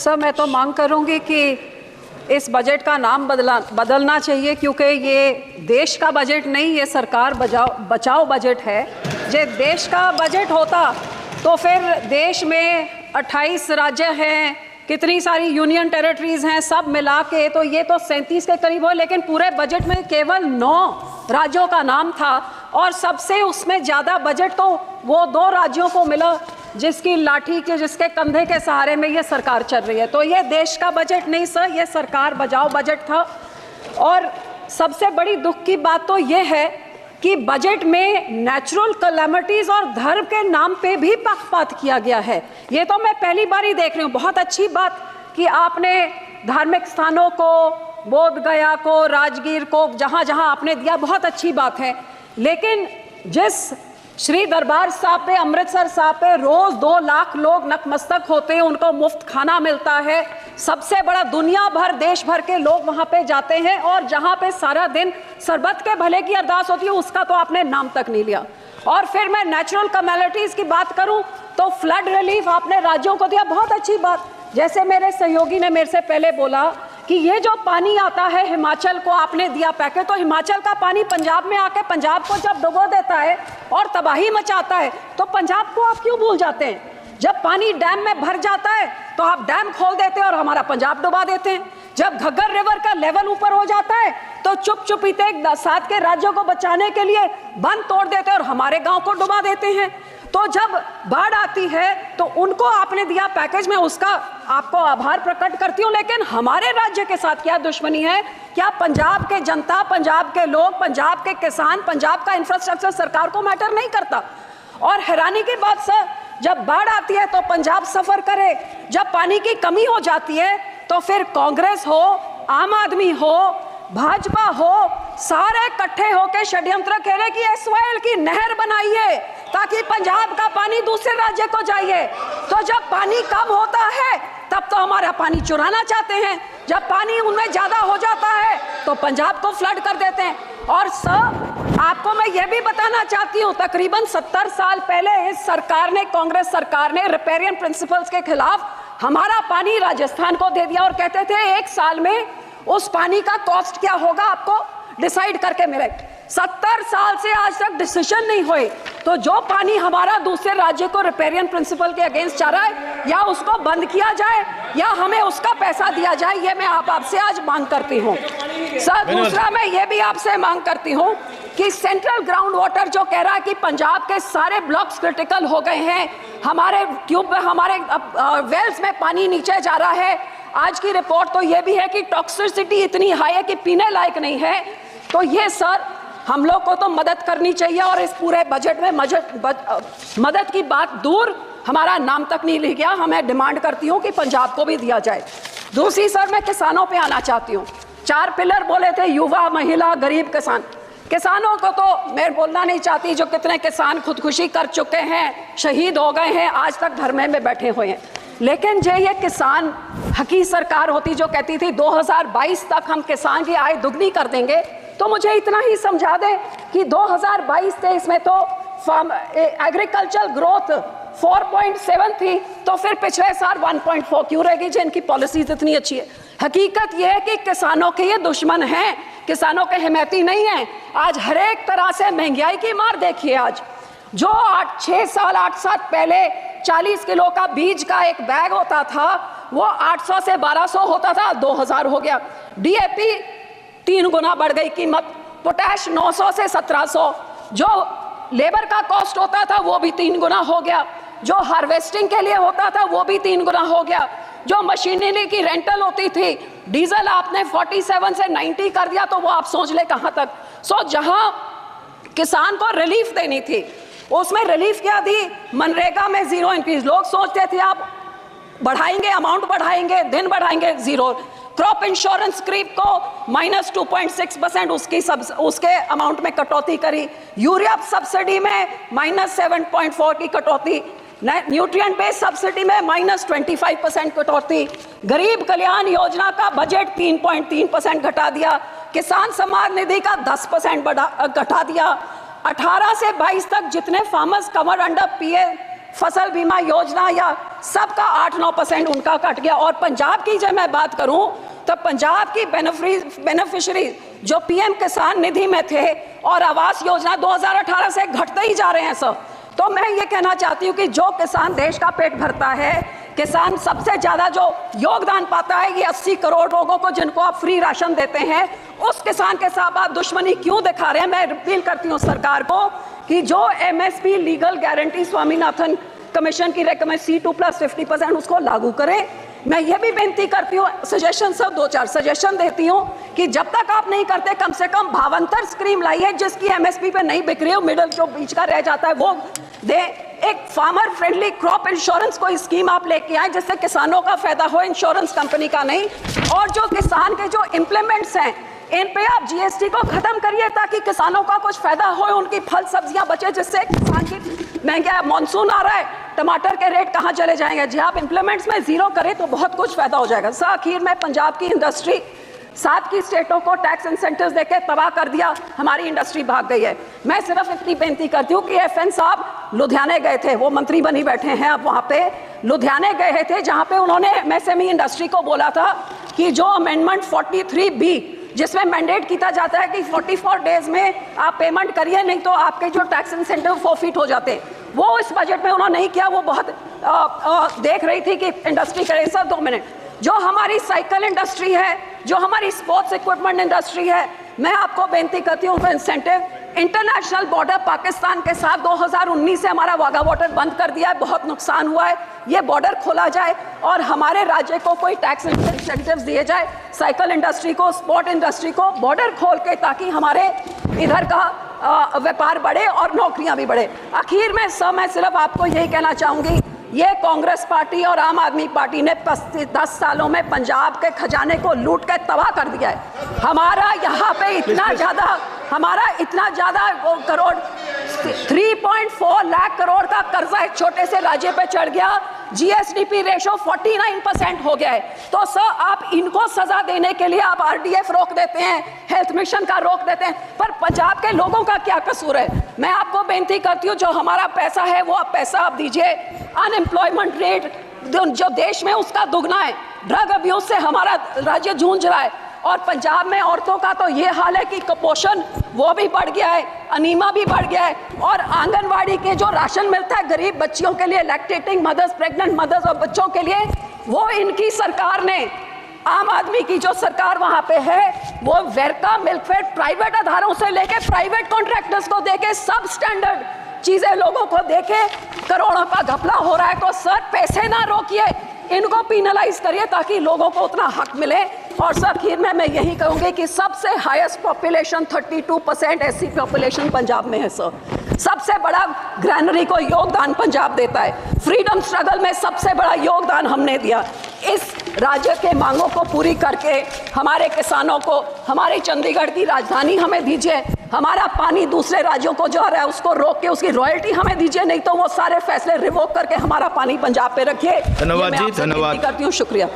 Sir, मैं तो मांग करूंगी कि इस बजट का नाम बदलना चाहिए, क्योंकि ये देश का बजट नहीं, ये सरकार बचाओ बजट है। ये देश का बजट होता तो फिर देश में 28 राज्य हैं, कितनी सारी यूनियन टेरिटरीज हैं, सब मिला के तो ये तो 37 के करीब हो, लेकिन पूरे बजट में केवल 9 राज्यों का नाम था और सबसे उसमें ज़्यादा बजट तो वो 2 राज्यों को मिला जिसकी लाठी के, जिसके कंधे के सहारे में ये सरकार चल रही है। तो ये देश का बजट नहीं सर, ये सरकार बचाओ बजट था। और सबसे बड़ी दुख की बात तो ये है कि बजट में नेचुरल कैलेमिटीज़ और धर्म के नाम पे भी पक्षपात किया गया है। ये तो मैं पहली बार ही देख रही हूँ। बहुत अच्छी बात कि आपने धार्मिक स्थानों को, बोध गया को, राजगीर को, जहाँ जहाँ आपने दिया, बहुत अच्छी बात है। लेकिन जिस श्री दरबार साहब पे, अमृतसर साहब पे रोज 2 लाख लोग नतमस्तक होते हैं, उनको मुफ्त खाना मिलता है, सबसे बड़ा दुनिया भर, देश भर के लोग वहाँ पे जाते हैं, और जहाँ पे सारा दिन सरबत के भले की अरदास होती है, उसका तो आपने नाम तक नहीं लिया। और फिर मैं नेचुरल कैलेमिटीज़ की बात करूँ तो फ्लड रिलीफ आपने राज्यों को दिया, बहुत अच्छी बात। जैसे मेरे सहयोगी ने मेरे से पहले बोला कि ये जो पानी आता है हिमाचल को आपने दिया पैकेज, तो हिमाचल का पानी पंजाब में आके पंजाब को जब डुबो देता है और तबाही मचाता है, तो पंजाब को आप क्यों भूल जाते हैं? जब पानी डैम में भर जाता है तो आप डैम खोल देते हैं और हमारा पंजाब डुबा देते हैं। जब घग्गर रिवर का लेवल ऊपर हो जाता है तो चुपचुपीते 7 के राज्यों को बचाने के लिए बंद तोड़ देते हैं और हमारे गाँव को डुबा देते हैं। तो जब बाढ़ आती है तो उनको आपने दिया पैकेज, में उसका आपको आभार प्रकट करती हूँ, लेकिन हमारे राज्य के साथ क्या दुश्मनी है? क्या पंजाब के जनता, पंजाब के लोग, पंजाब के किसान, पंजाब का इंफ्रास्ट्रक्चर सरकार को मैटर नहीं करता? और हैरानी की बात सर, जब बाढ़ आती है तो पंजाब सफर करे, जब पानी की कमी हो जाती है तो फिर कांग्रेस हो, आम आदमी हो, भाजपा हो, सारे इकट्ठे होकर षड्यंत्र खेले कि एसवाईएल की नहर बनाइए ताकि पंजाब का पानी दूसरे राज्य को जाइए। तो जब पानी कम होता है तब तो हमारा पानी चुराना चाहते हैं, जब पानी उनमें ज्यादा हो जाता है तो पंजाब को फ्लड कर देते हैं। और सर, आपको मैं ये भी बताना चाहती हूँ, तकरीबन 70 साल पहले इस सरकार ने, कांग्रेस सरकार ने रिपेरियन प्रिंसिपल्स के खिलाफ हमारा पानी राजस्थान को दे दिया और कहते थे 1 साल में उस पानी का कॉस्ट क्या होगा आपको डिसाइड करके मिले। 70 साल से आज तक डिसीजन नहीं हुए। तो जो पानी हमारा दूसरे राज्य को रिपेरियन प्रिंसिपल के अगेंस्ट जा रहा है, या उसको बंद किया जाए या हमें उसका पैसा दिया जाए, ये मैं आपसे आज मांग करती हूँ। सर, दूसरा मैं ये भी आपसे मांग करती हूँ कि सेंट्रल ग्राउंड वाटर जो कह रहा है कि पंजाब के सारे ब्लॉक्स क्रिटिकल हो गए हैं, हमारे ट्यूब, हमारे वेल्स में पानी नीचे जा रहा है। आज की रिपोर्ट तो ये भी है कि टॉक्सिसिटी इतनी हाई है कि पीने लायक नहीं है। तो ये सर, हम लोग को तो मदद करनी चाहिए, और इस पूरे बजट में मदद की बात दूर, हमारा नाम तक नहीं लिख गया। हमें डिमांड करती हूँ कि पंजाब को भी दिया जाए। दूसरी सर, मैं किसानों पे आना चाहती हूँ। 4 पिलर बोले थे, युवा, महिला, गरीब, किसान। किसानों को तो मैं बोलना नहीं चाहती, जो कितने किसान खुदकुशी कर चुके हैं, शहीद हो गए हैं, आज तक धरने में बैठे हुए हैं। लेकिन जो ये किसान हकी सरकार होती जो कहती थी 2022 तक हम किसान की आय दुगनी कर देंगे, तो मुझे इतना ही समझा दें कि 2022-23 में तो एग्रीकल्चर ग्रोथ 4.7 थी, तो फिर पिछले साल 1.4 क्यों रहेगी जिनकी पॉलिसीज इतनी अच्छी है? हकीकत यह है कि किसानों के ये दुश्मन हैं, किसानों के हिमैती नहीं हैं। आज हर एक तरह से महंगाई की मार देखिए। आज जो 8 साल पहले 40 किलो का बीज का एक बैग होता था, वो 800 से 1200 होता था, 2000 हो गया। डीएपी 3 गुना बढ़ गई कीमत, पोटैश 900 से 1700, जो लेबर का कॉस्ट होता था वो भी 3 गुना हो गया, जो हार्वेस्टिंग के लिए होता था वो भी 3 गुना हो गया, जो मशीनरी की रेंटल होती थी, डीजल आपने 47 से 90 कर दिया, तो वो आप सोच ले कहाँ तक। जहां किसान को रिलीफ देनी थी, उसमें रिलीफ क्या दी? मनरेगा में 0 इंक्रीज। लोग सोचते थे आप बढ़ाएंगे, अमाउंट बढ़ाएंगे, दिन बढ़ाएंगे, 0। क्रॉप इंश्योरेंस क्रीप को -2.6% उसके अमाउंट में कटौती करी। यूरिया सब्सिडी में -7.4 की कटौती। न्यूट्रिएंट बेस्ड सब्सिडी में -25% कटौती। गरीब कल्याण योजना का बजट 3.3% घटा दिया। किसान सम्मान निधि का 10% घटा दिया। 18 से 22 तक जितने फार्मर्स कवर अंडर फसल बीमा योजना या सबका 8-9% उनका कट गया। और पंजाब की जब मैं बात करूं तो पंजाब की बेनिफिशियरी जो पीएम किसान निधि में थे और आवास योजना 2018 से घटते ही जा रहे हैं सर। तो मैं ये कहना चाहती हूँ कि जो किसान देश का पेट भरता है, किसान सबसे ज्यादा जो योगदान पाता है, ये 80 करोड़ लोगों को जिनको आप फ्री राशन देते हैं, उस किसान के साथ आप दुश्मनी क्यों दिखा रहे हैं? मैं अपील करती हूँ सरकार को कि जो MSP legal guarantee Swaminathan commission की रेकमेंड C2+50% उसको लागू करें। मैं ये भी बेनती करती हूँ, सजेशन सब 2-4 सजेशन देती हूँ कि जब तक आप नहीं करते कम से कम भावांतर स्कीम लाइए जिसकी एमएसपी पे नहीं बिक रही हो, मिडल जो बीच का रह जाता है वो दे। एक फार्मर फ्रेंडली क्रॉप इंश्योरेंस कोई स्कीम आप लेके आए जिससे किसानों का फायदा हो, इंश्योरेंस कंपनी का नहीं। और जो किसान के जो इम्प्लीमेंट्स हैं इन पे आप जीएसटी को खत्म करिए ताकि किसानों का कुछ फायदा हो, उनकी फल सब्जियां बचे, जिससे किसान की महंगा मानसून आ रहा है, टमाटर के रेट कहाँ चले जाएंगे। जी आप इम्प्लीमेंट्स में जीरो करें तो बहुत कुछ फायदा हो जाएगा। सर आखिर में पंजाब की इंडस्ट्री 7 की स्टेटों को टैक्स इंसेंटिव्स देके तबाह कर दिया, हमारी इंडस्ट्री भाग गई है। मैं सिर्फ इतनी बेनती करती हूँ कि FN साहब लुधियाने गए थे, वो मंत्री बनी बैठे हैं अब वहाँ पे, लुधियाने गए थे जहाँ पे उन्होंने MSME इंडस्ट्री को बोला था कि जो अमेंडमेंट 43B जिसमें मैंडेट किया जाता है कि 44 डेज में आप पेमेंट करिए, नहीं तो आपके जो टैक्स इंसेंटिव फोरफिट हो जाते हैं, वो इस बजट में उन्होंने नहीं किया। वो बहुत देख रही थी कि इंडस्ट्री करे। सर 2 मिनट, जो हमारी साइकिल इंडस्ट्री है, जो हमारी स्पोर्ट्स इक्विपमेंट इंडस्ट्री है, मैं आपको बेनती करती हूँ इंसेंटिव इंटरनेशनल बॉर्डर पाकिस्तान के साथ 2019 से हमारा वाघा बॉर्डर बंद कर दिया है, बहुत नुकसान हुआ है। ये बॉर्डर खोला जाए और हमारे राज्य को कोई टैक्स इंसेंटिव्स दिए जाए, साइकिल इंडस्ट्री को, स्पोर्ट इंडस्ट्री को बॉर्डर खोल के, ताकि हमारे इधर का व्यापार बढ़े और नौकरियां भी बढ़े। आखिर में सर मैं सिर्फ आपको यही कहना चाहूँगी, ये कांग्रेस पार्टी और आम आदमी पार्टी ने 10 सालों में पंजाब के खजाने को लूट के तबाह कर दिया है। हमारा यहाँ पे इतना ज़्यादा करोड़ 3.4 लाख करोड़ का कर्जा एक छोटे से राज्य पे चढ़ गया, GSDP रेशो 49% हो गया है। तो सर आप इनको सजा देने के लिए आप RDF रोक देते हैं, हेल्थ मिशन का रोक देते हैं, पर पंजाब के लोगों का क्या कसूर है? मैं आपको बेनती करती हूँ, जो हमारा पैसा है वो पैसा आप दीजिए। अनएम्प्लॉयमेंट रेट जो देश में उसका दुगना है, ड्रग अब्यूज से हमारा राज्य जूझ रहा है, और पंजाब में औरतों का तो ये हाल है कि कुपोषण वो भी बढ़ गया है, अनीमा भी बढ़ गया है, और आंगनवाड़ी के जो राशन मिलता है गरीब बच्चियों के लिए, लैक्टेटिंग मदर्स, प्रेग्नेंट मदर्स और बच्चों के लिए, वो इनकी सरकार ने, आम आदमी की जो सरकार वहाँ पे है, वो वेरका मिल्कफेड प्राइवेट आधारों से लेके प्राइवेट कॉन्ट्रैक्टर्स को देके सब स्टैंडर्ड चीजें लोगों को देके करोड़ों का घपला हो रहा है। तो सर पैसे ना रोकिए, इनको पिनलाइज करिए ताकि लोगों को उतना हक मिले। और सर आखिर में मैं यही कहूँगी कि सबसे highest population 32% SC population Punjab में है सर। सबसे बड़ा ग्रैनरी को योगदान पंजाब देता है। फ्रीडम स्ट्रगल में सबसे बड़ा योगदान हमने दिया। इस राज्य के मांगों को पूरी करके हमारे किसानों को हमारी चंडीगढ़ की राजधानी हमें दीजिए, हमारा पानी दूसरे राज्यों को जा रहा है उसको रोक के उसकी रॉयल्टी हमें दीजिए, नहीं तो वो सारे फैसले रिवोक करके हमारा पानी पंजाब पे रखिए। धन्यवाद जी, धन्यवाद करती हूँ, शुक्रिया।